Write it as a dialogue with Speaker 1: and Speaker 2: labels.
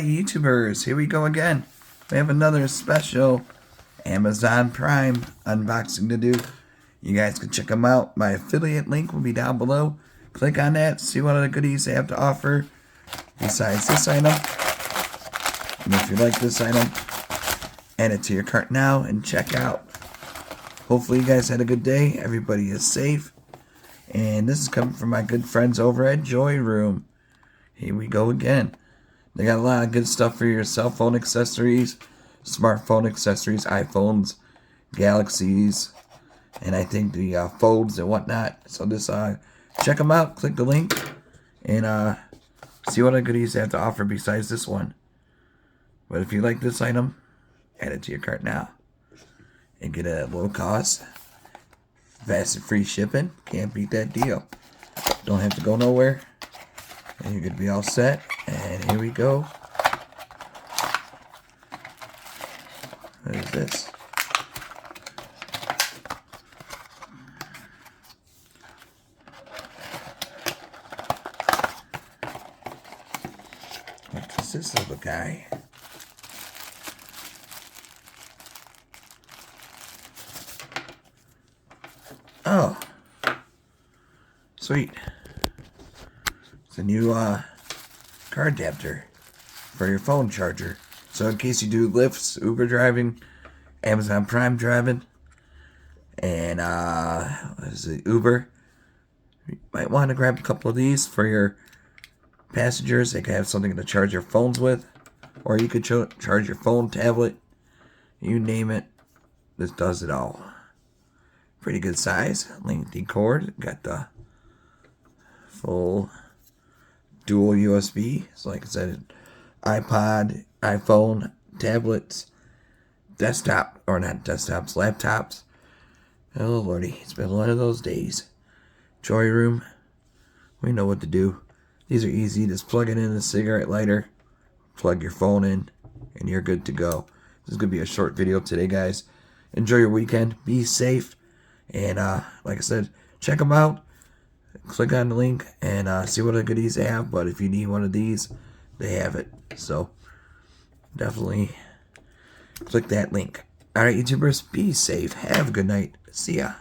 Speaker 1: Alright, YouTubers, here we go again. We have another special Amazon Prime unboxing to do. You guys can check them out. My affiliate link will be down below. Click on that, see what other goodies they have to offer besides this item. And if you like this item, add it to your cart now and check out. Hopefully you guys had a good day. Everybody is safe. And this is coming from my good friends over at JoyRoom. Here we go again. They got a lot of good stuff for your cell phone accessories, smartphone accessories, iPhones, Galaxies, and I think the folds and whatnot. So just check them out, click the link, and see what other goodies they have to offer besides this one. But if you like this item, add it to your cart now and get it at low cost, fast and free shipping. Can't beat that deal. Don't have to go nowhere, and you're gonna be all set. And here we go. What is this? What is this little guy? Oh, sweet. It's a new car adapter for your phone charger. So in case you do Lyfts, Uber driving, Amazon Prime driving, and what is it, Uber, you might want to grab a couple of these for your passengers. They can have something to charge your phones with, or you could charge your phone, tablet, you name it. This does it all. Pretty good size, lengthy cord. Got the full dual USB. So like I said, iPod, iPhone, tablets, desktop, or not desktops, laptops. Oh lordy, it's been one of those days. JoyRoom, we know what to do. These are easy. Just plug it in a cigarette lighter, plug your phone in, and you're good to go. This is going to be a short video today, guys. Enjoy your weekend. Be safe. And like I said, check them out. Click on the link and see what other goodies they have. But if you need one of these, they have it. So definitely click that link. Alright, YouTubers, be safe. Have a good night. See ya.